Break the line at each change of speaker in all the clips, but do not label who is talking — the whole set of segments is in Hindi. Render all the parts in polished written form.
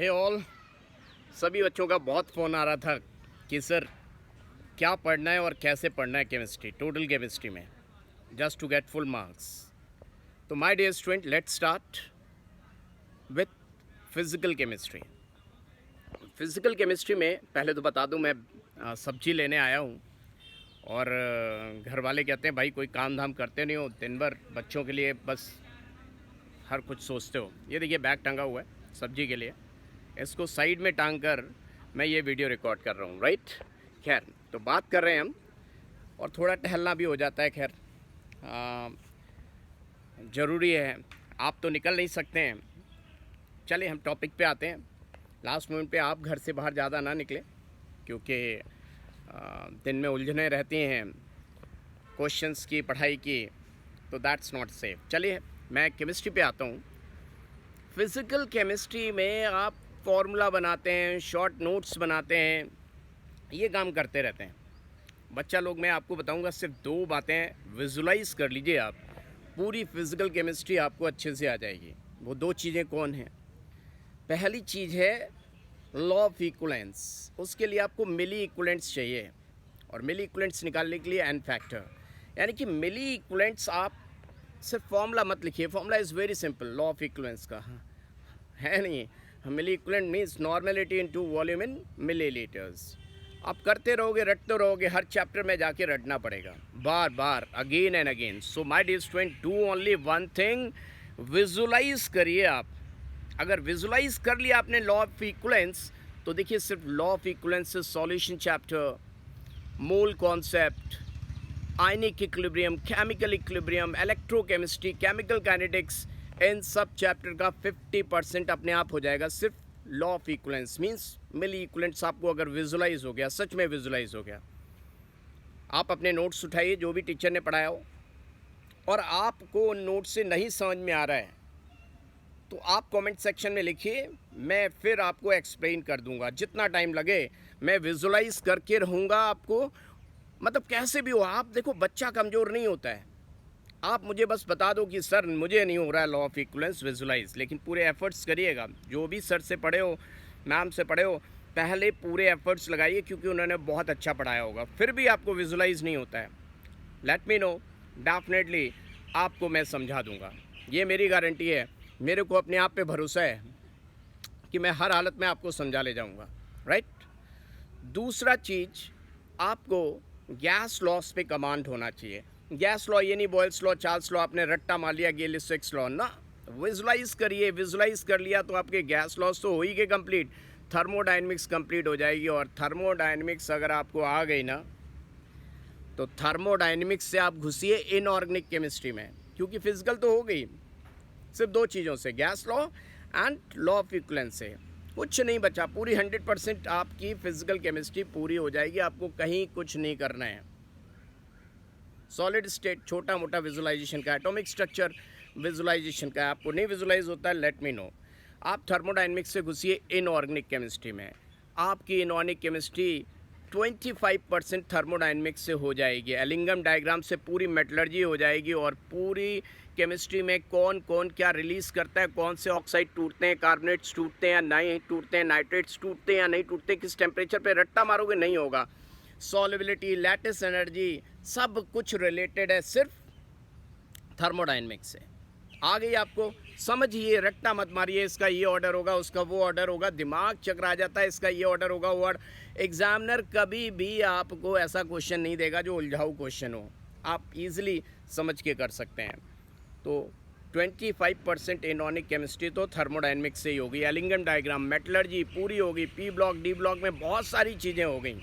हे ऑल, सभी बच्चों का बहुत फ़ोन आ रहा था कि सर क्या पढ़ना है और कैसे पढ़ना है केमिस्ट्री, टोटल केमिस्ट्री में, just to get full marks. तो my dear student, let's start with physical chemistry. Physical chemistry में पहले तो बता दूं, मैं सब्जी लेने आया हूं और घर वाले कहते हैं भाई कोई काम धाम करते नहीं हो, दिन भर बच्चों के लिए बस हर कुछ सोचते हो। ये देखिए बैग टंगा हुआ है सब्जी के लिए, इसको साइड में टांग कर मैं ये वीडियो रिकॉर्ड कर रहा हूँ, राइट। खैर, तो बात कर रहे हैं हम, और थोड़ा टहलना भी हो जाता है। खैर, ज़रूरी है, आप तो निकल नहीं सकते हैं। चलिए हम टॉपिक पे आते हैं। लास्ट मोमेंट पे आप घर से बाहर ज़्यादा ना निकले, क्योंकि दिन में उलझने रहती हैं क्वेश्चंस की, पढ़ाई की, तो दैट्स नॉट सेफ। चलिए मैं केमिस्ट्री पे आता हूँ। फिज़िकल केमिस्ट्री में आप फॉर्मूला बनाते हैं, शॉर्ट नोट्स बनाते हैं, ये काम करते रहते हैं बच्चा लोग। मैं आपको बताऊंगा सिर्फ दो बातें विजुलाइज कर लीजिए आप, पूरी फिज़िकल केमिस्ट्री आपको अच्छे से आ जाएगी। वो दो चीज़ें कौन हैं? पहली चीज़ है लॉ ऑफ इक्विवेलेंस। उसके लिए आपको मिली इक्विवेलेंट्स चाहिए, और मिली इक्विवेलेंट्स निकालने के लिए एन फैक्टर, यानी कि मिली इक्विवेलेंट्स। आप सिर्फ फॉर्मूला मत लिखिए, formula is very simple law of equivalence का, है नहीं। Milli equivalent means normality into volume in millilitres. आप करते रहोगे, रटते रहोगे, हर चैप्टर में जाके रटना पड़ेगा बार बार, again and again. So my dear student, do only one thing, visualise करिए आप। अगर विजुलाइज कर लिया आपने लॉ ऑफ इक्विवेलेंस, तो देखिए सिर्फ लॉ ऑफ इक्विवेलेंस से solution chapter, mole concept, ionic equilibrium, chemical equilibrium, electrochemistry, chemical kinetics, इन सब चैप्टर का 50% अपने आप हो जाएगा सिर्फ law of equivalence means milli equivalents. आपको अगर विजुलाइज हो गया, सच में विजुलाइज हो गया, आप अपने नोट्स उठाइए जो भी टीचर ने पढ़ाया हो, और आपको उन नोट से नहीं समझ में आ रहा है तो आप कमेंट सेक्शन में लिखिए, मैं फिर आपको एक्सप्लेन कर दूंगा। जितना टाइम लगे मैं विजुलाइज करके रहूँगा आपको। मतलब कैसे भी हो आप, देखो बच्चा कमज़ोर नहीं होता है। आप मुझे बस बता दो कि सर मुझे नहीं हो रहा है लॉ ऑफ इक्विवेलेंस विजुलाइज, लेकिन पूरे एफर्ट्स करिएगा। जो भी सर से पढ़े हो, मैम से पढ़े हो, पहले पूरे एफर्ट्स लगाइए, क्योंकि उन्होंने बहुत अच्छा पढ़ाया होगा। फिर भी आपको विजुलाइज नहीं होता है, लेट मी नो, डेफिनेटली आपको मैं समझा दूंगा, ये मेरी गारंटी है। मेरे को अपने आप पे भरोसा है कि मैं हर हालत में आपको समझा ले जाऊंगा, राइट। दूसरा चीज़, आपको गैस लॉस पे कमांड होना चाहिए। गैस लॉ ये नहीं बॉयल्स लॉ, चार्ल्स लॉ आपने रट्टा मार लिया, गेलिस्टिक्स लॉ ना। विजुलाइज करिए, विजुलाइज कर लिया तो आपके गैस लॉस तो हो ही गए कंप्लीट, थर्मोडायनेमिक्स कंप्लीट हो जाएगी। और थर्मोडायनेमिक्स अगर आपको आ गई ना, तो थर्मोडायनेमिक्स से आप घुसिए इनऑर्गेनिक केमिस्ट्री में, क्योंकि फिजिकल तो हो गई, सिर्फ दो चीज़ों से, gas law and law of equivalence से। कुछ नहीं बचा, पूरी 100% आपकी फिजिकल केमिस्ट्री पूरी हो जाएगी। आपको कहीं कुछ नहीं करना है। सॉलिड स्टेट छोटा मोटा विजुलाइजेशन का, एटॉमिक स्ट्रक्चर विजुलाइजेशन का, आपको नहीं विजुलाइज होता है, लेट मी नो। आप थर्मोडायनेमिक्स से घुसिए इनऑर्गेनिक केमिस्ट्री में, आपकी इनऑर्गेनिक केमिस्ट्री 25% थर्मोडायनेमिक्स से हो जाएगी। एलिंगम डायग्राम से पूरी मेटलर्जी हो जाएगी, और पूरी केमिस्ट्री में कौन कौन क्या रिलीज़ करता है, कौन से ऑक्साइड टूटते हैं, कार्बोनेट्स टूटते हैं या नहीं टूटते हैं, नाइट्रेट्स टूटते हैं या नहीं टूटते, किस टेम्परेचर पे रट्टा मारोगे नहीं होगा, सॉल्युबिलिटी, लैटिस एनर्जी, सब कुछ रिलेटेड है सिर्फ थर्मोडायनेमिक्स से। आ गई आपको, समझिए, रट्टा मत मारिए, इसका ये ऑर्डर होगा, उसका वो ऑर्डर होगा, दिमाग चकरा जाता है, इसका ये ऑर्डर होगा, वो ऑर्डर। एग्जामिनर कभी भी आपको ऐसा क्वेश्चन नहीं देगा जो उलझाऊ क्वेश्चन हो, आप इजीली समझ के कर सकते हैं। तो 25% इनऑर्गेनिक केमिस्ट्री तो थर्मोडायनेमिक्स से ही होगी। एलिंगम डायग्राम, मेटलर्जी पूरी होगी, पी ब्लॉक, डी ब्लॉक में बहुत सारी चीज़ें हो गई,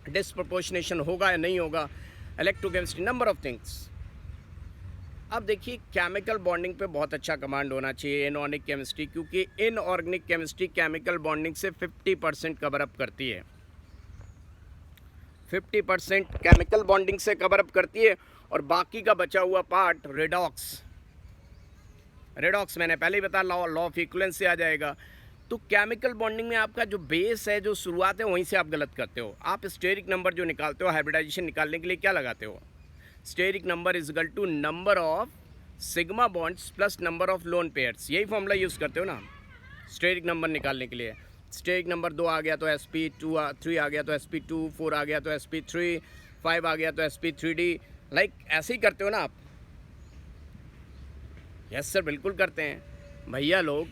डिस्प्रपोर्शनेशन होगा या नहीं होगा, इलेक्ट्रोकेमिस्ट्री, नंबर ऑफ थिंग्स। अब देखिए, केमिकल बॉन्डिंग पे बहुत अच्छा कमांड होना चाहिए इनऑर्गेनिक केमिस्ट्री, क्योंकि इनऑर्गेनिक केमिस्ट्री केमिकल बॉन्डिंग से 50% कवर अप करती है। 50% केमिकल बॉन्डिंग से कवर अप करती है, और बाकी का बचा हुआ पार्ट रेडॉक्स मैंने पहले ही बताया, लॉ ऑफ इक्विवेलेंस से आ जाएगा। तो केमिकल बॉन्डिंग में आपका जो बेस है, जो शुरुआत है, वहीं से आप गलत करते हो। आप स्टेरिक नंबर जो निकालते हो हाइब्रिडाइजेशन निकालने के लिए, क्या लगाते हो? Steric number is equal to number of sigma bonds plus number of lone pairs, यही फॉर्मूला यूज़ करते हो ना। स्टेरिक नंबर निकालने के लिए। स्टेरिक नंबर 2 आ गया तो sp3 आ गया तो sp2, 4 आ गया तो sp3, 5 आ गया तो sp3d। लाइक ऐसे ही करते हो ना आप? यस सर, बिल्कुल करते हैं भैया लोग।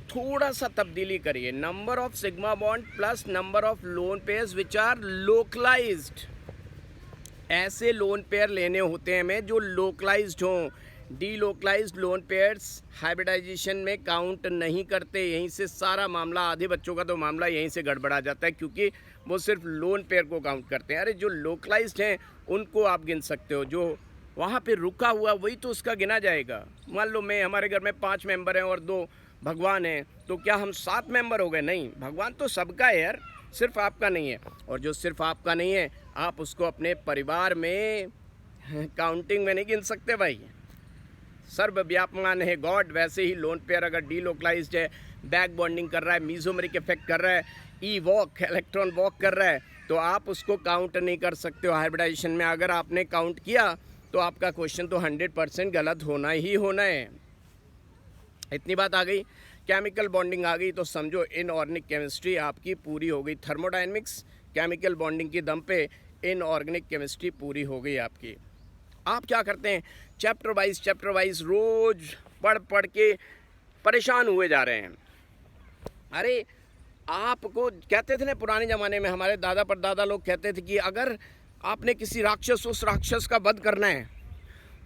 थोड़ा सा तब्दीली करिए, number of sigma bond plus number of lone pairs which are localized. ऐसे लोन पेयर लेने होते हैं हमें जो लोकलाइज्ड हों। डीलोकलाइज्ड लोन पेयर्स हाइब्रिडाइजेशन में काउंट नहीं करते। यहीं से सारा मामला, आधे बच्चों का तो मामला यहीं से गड़बड़ा जाता है, क्योंकि वो सिर्फ लोन पेयर को काउंट करते हैं। अरे जो लोकलाइज्ड हैं उनको आप गिन सकते हो, जो वहाँ पे रुका हुआ वही तो उसका गिना जाएगा। मान लो हमारे घर में 5 मेंबर हैं और 2 भगवान हैं, तो क्या हम 7 मेंबर हो गए? नहीं, भगवान तो सबका है यार, सिर्फ आपका नहीं है। और जो सिर्फ आपका नहीं है, आप उसको अपने परिवार में काउंटिंग में नहीं गिन सकते भाई। सर्वव्यापमान है गॉड। वैसे ही लोन पेयर अगर डीलोकलाइज्ड है, बैक बॉन्डिंग कर रहा है, मीजोमेरिक इफेक्ट कर रहा है, ई वॉक इलेक्ट्रॉन वॉक कर रहा है, तो आप उसको काउंट नहीं कर सकते हो हाइब्रिडाइजेशन में। अगर आपने काउंट किया तो आपका क्वेश्चन तो 100% गलत होना ही होना है। इतनी बात आ गई। केमिकल बॉन्डिंग आ गई तो समझो इनऑर्गेनिक केमिस्ट्री आपकी पूरी हो गई। थर्मोडायनेमिक्स केमिकल बॉन्डिंग की दम पे इनऑर्गेनिक केमिस्ट्री पूरी हो गई आपकी। आप क्या करते हैं? चैप्टर वाइज रोज पढ़ के परेशान हुए जा रहे हैं। अरे आपको कहते थे ना पुराने ज़माने में, हमारे दादा परदादा लोग कहते थे कि अगर आपने किसी उस राक्षस का वध करना है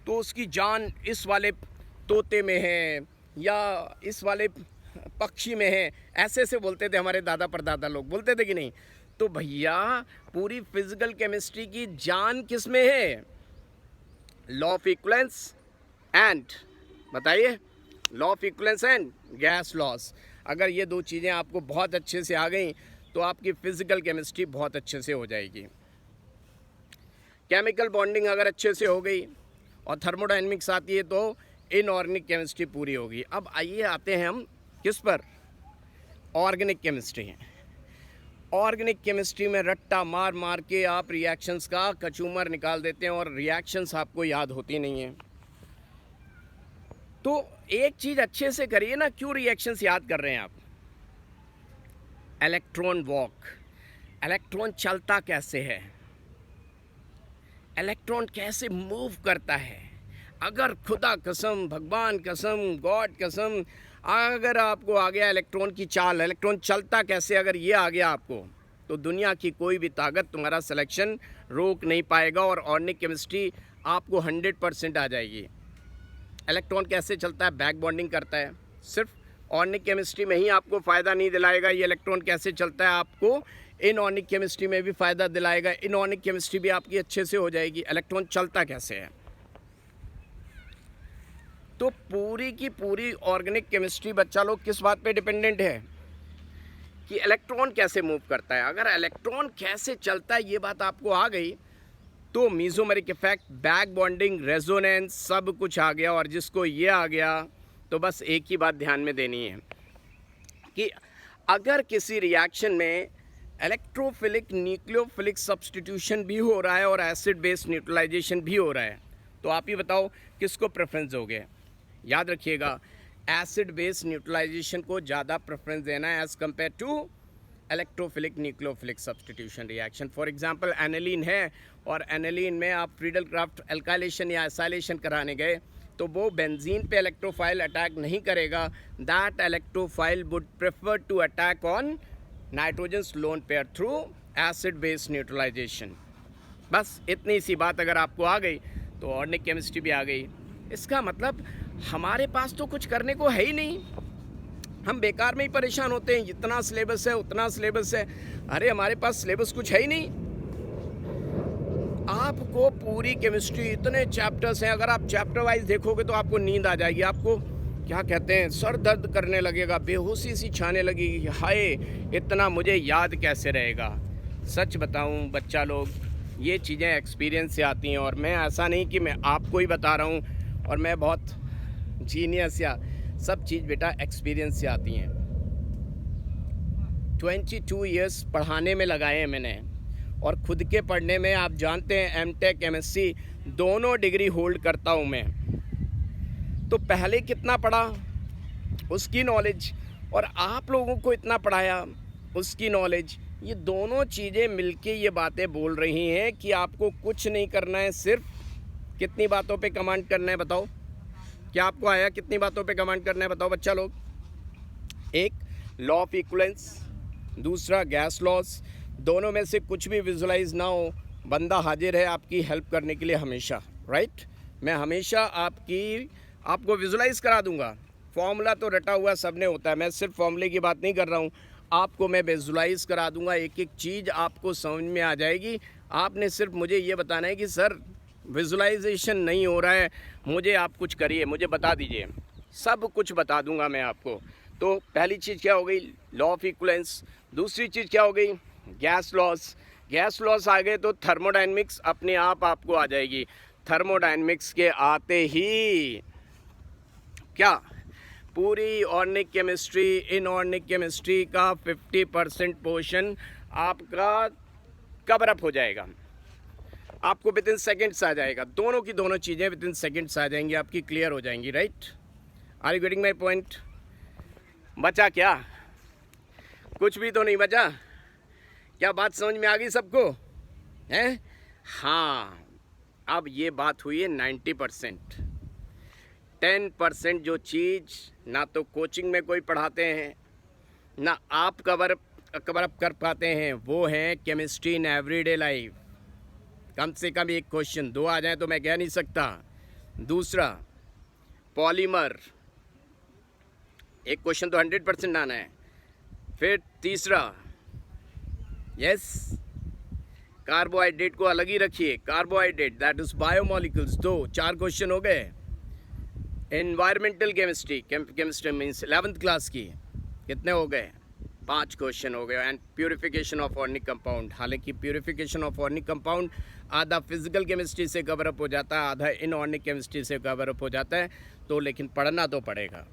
तो उसकी जान इस वाले तोते में है या इस वाले पक्षी में है। ऐसे से बोलते थे हमारे दादा परदादा लोग, बोलते थे कि नहीं? तो भैया पूरी फिजिकल केमिस्ट्री की जान किस में है? लॉ ऑफ इक्विवेलेंस एंड, बताइए, law of equivalence and gas laws. अगर ये 2 चीज़ें आपको बहुत अच्छे से आ गई तो आपकी फिजिकल केमिस्ट्री बहुत अच्छे से हो जाएगी। केमिकल बॉन्डिंग अगर अच्छे से हो गई और थर्मोडायनेमिक्स आती है तो इनऑर्गेनिक केमिस्ट्री पूरी होगी। अब आइए आते हैं हम किस पर? Organic chemistry. ऑर्गेनिक केमिस्ट्री में रट्टा मार मार के आप रिएक्शंस का कचूमर निकाल देते हैं और रिएक्शंस आपको याद होती नहीं है। तो एक चीज़ अच्छे से करिए ना, क्यों रिएक्शंस याद कर रहे हैं आप? इलेक्ट्रॉन वॉक, इलेक्ट्रॉन चलता कैसे है, इलेक्ट्रॉन कैसे मूव करता है। अगर खुदा कसम, भगवान कसम, गॉड कसम, अगर आपको आ गया इलेक्ट्रॉन की चाल, इलेक्ट्रॉन चलता कैसे, अगर ये आ गया आपको, तो दुनिया की कोई भी ताकत तुम्हारा सिलेक्शन रोक नहीं पाएगा और ऑर्गेनिक केमिस्ट्री आपको 100% आ जाएगी। इलेक्ट्रॉन कैसे चलता है? बैक बॉन्डिंग करता है। सिर्फ ऑर्गेनिक केमिस्ट्री में ही आपको फ़ायदा नहीं दिलाएगा ये इलेक्ट्रॉन कैसे चलता है, आपको इनऑर्गेनिक केमिस्ट्री में भी फ़ायदा दिलाएगा। इनऑर्गेनिक केमिस्ट्री भी आपकी अच्छे से हो जाएगी। इलेक्ट्रॉन चलता कैसे है? तो पूरी की पूरी ऑर्गेनिक केमिस्ट्री बच्चा लोग किस बात पे डिपेंडेंट है कि इलेक्ट्रॉन कैसे मूव करता है। अगर इलेक्ट्रॉन कैसे चलता है ये बात आपको आ गई तो mesomeric effect, back bonding, resonance सब कुछ आ गया। और जिसको ये आ गया तो बस एक ही बात ध्यान में देनी है कि अगर किसी रिएक्शन में इलेक्ट्रोफिलिक न्यूक्लियोफिलिक सब्स्टिट्यूशन भी हो रहा है और एसिड बेस न्यूट्रलाइजेशन भी हो रहा है, तो आप ही बताओ किसको प्रेफरेंस दोगे? याद रखिएगा, एसिड बेस न्यूट्रलाइजेशन को ज़्यादा प्रेफरेंस देना है as compare to electrophilic nucleophilic substitution reaction. For example aniline है और एनिलीन में आप फ्रीडल क्राफ्ट एल्काइलेशन या एसाइलेशन कराने गए तो वो बेंजीन पे इलेक्ट्रोफाइल अटैक नहीं करेगा। That electrophile would prefer to attack on nitrogen lone pair through acid base neutralization. बस इतनी सी बात अगर आपको आ गई तो ऑर्गेनिक केमिस्ट्री भी आ गई। इसका मतलब हमारे पास तो कुछ करने को है ही नहीं, हम बेकार में ही परेशान होते हैं, इतना सिलेबस है उतना सिलेबस है। अरे हमारे पास सिलेबस कुछ है ही नहीं। आपको पूरी केमिस्ट्री इतने चैप्टर्स हैं, अगर आप चैप्टर वाइज देखोगे तो आपको नींद आ जाएगी, आपको क्या कहते हैं सर दर्द करने लगेगा, बेहोशी सी छाने लगेगी, हाय इतना मुझे याद कैसे रहेगा। सच बताऊं बच्चा लोग, ये चीज़ें एक्सपीरियंस से आती हैं और मैं ऐसा नहीं कि मैं आपको ही बता रहा हूं और मैं बहुत जीनियस या सब चीज़ बेटा एक्सपीरियंस से आती हैं। 22 इयर्स पढ़ाने में लगाए हैं मैंने और खुद के पढ़ने में आप जानते हैं एमटेक एमएससी दोनों डिग्री होल्ड करता हूं मैं। तो पहले कितना पढ़ा उसकी नॉलेज, और आप लोगों को इतना पढ़ाया उसकी नॉलेज, ये दोनों चीज़ें मिलके ये बातें बोल रही हैं कि आपको कुछ नहीं करना है, सिर्फ कितनी बातों पे कमांड करना है बताओ। क्या आपको आया कितनी बातों पे कमांड करना है बताओ बच्चा लोग? एक लॉ ऑफ इक्वलेंस, दूसरा गैस लॉस। दोनों में से कुछ भी विजुलाइज ना हो, बंदा हाजिर है आपकी हेल्प करने के लिए हमेशा, राइट। मैं हमेशा आपको विजुलाइज करा दूंगा। फॉर्मूला तो रटा हुआ सबने होता है, मैं सिर्फ फॉर्मूले की बात नहीं कर रहा हूँ, आपको मैं विजुलाइज करा दूंगा, एक एक चीज़ आपको समझ में आ जाएगी। आपने सिर्फ मुझे ये बताना है कि सर विजुलाइजेशन नहीं हो रहा है, मुझे आप कुछ करिए, मुझे बता दीजिए, सब कुछ बता दूंगा मैं आपको। तो पहली चीज़ क्या हो गई? Law of equivalence. दूसरी चीज़ क्या हो गई? Gas laws. गैस लॉस आ गए तो थर्मोडायनेमिक्स अपने आप आपको आ जाएगी। थर्मोडायनेमिक्स के आते ही क्या पूरी ऑर्गेनिक केमिस्ट्री, इनऑर्गेनिक केमिस्ट्री का 50% पोर्शन आपका कवर अप हो जाएगा, आपको विद इन सेकेंड्स आ जाएगा। दोनों की दोनों चीज़ें विद इन सेकेंड्स आ जाएंगी, आपकी क्लियर हो जाएंगी, right. Are you getting my point? बचा क्या? कुछ भी तो नहीं बचा? क्या बात समझ में आ गई सबको? हैं? हाँ, अब ये बात हुई है 90%। 10% जो चीज़ ना तो कोचिंग में कोई पढ़ाते हैं, ना आप कवर अप कर पाते हैं, वो है केमिस्ट्री इन एवरीडे लाइफ। कम से कम एक क्वेश्चन, 2 आ जाए तो मैं कह नहीं सकता। दूसरा पॉलीमर, एक क्वेश्चन तो 100% आना है। फिर तीसरा यस, कार्बोहाइड्रेट को अलग ही रखिए, carbohydrate that is biomolecules, 4 question हो गए। Environmental chemistry means 11th class की कितने हो गए? 5 क्वेश्चन हो गए। And purification of organic compound, हालांकि प्यूरिफिकेशन ऑफ ऑर्गेनिक कंपाउंड आधा फिजिकल केमिस्ट्री से कवर अप हो जाता है, आधा इनऑर्गेनिक केमिस्ट्री से कवर अप हो जाता है, तो लेकिन पढ़ना तो पड़ेगा।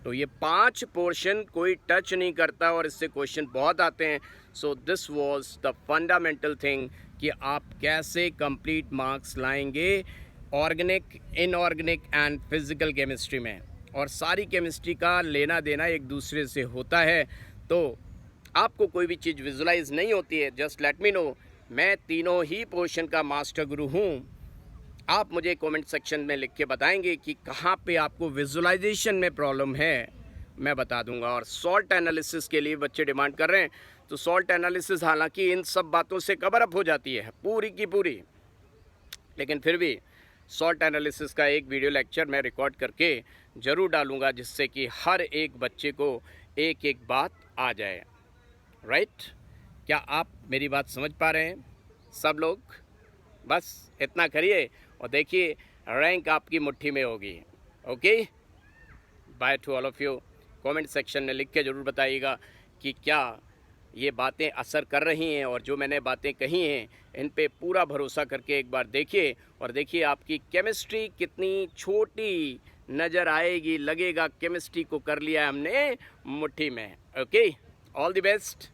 तो ये 5 पोर्शन कोई टच नहीं करता और इससे क्वेश्चन बहुत आते हैं। So this was the fundamental thing कि आप कैसे कंप्लीट मार्क्स लाएंगे organic, inorganic and physical chemistry में। और सारी केमिस्ट्री का लेना देना एक दूसरे से होता है, तो आपको कोई भी चीज़ विजुलाइज नहीं होती है, जस्ट लेट मी नो। मैं तीनों ही पोर्शन का मास्टर गुरु हूँ। आप मुझे कमेंट सेक्शन में लिख के बताएंगे कि कहाँ पे आपको विजुलाइजेशन में प्रॉब्लम है, मैं बता दूंगा। और सॉल्ट एनालिसिस के लिए बच्चे डिमांड कर रहे हैं, तो सॉल्ट एनालिसिस हालांकि इन सब बातों से कवर अप हो जाती है पूरी की पूरी, लेकिन फिर भी सॉल्ट एनालिसिस का एक वीडियो लेक्चर मैं रिकॉर्ड करके ज़रूर डालूंगा, जिससे कि हर एक बच्चे को एक एक बात आ जाए, राइट। क्या आप मेरी बात समझ पा रहे हैं सब लोग? बस इतना करिए और देखिए रैंक आपकी मुट्ठी में होगी। Okay, by two all of you. Comment section में लिख के ज़रूर बताइएगा कि क्या ये बातें असर कर रही हैं, और जो मैंने बातें कही हैं इन पे पूरा भरोसा करके एक बार देखिए, और देखिए आपकी केमिस्ट्री कितनी छोटी नज़र आएगी, लगेगा केमिस्ट्री को कर लिया हमने मुट्ठी में। Okay, all the best.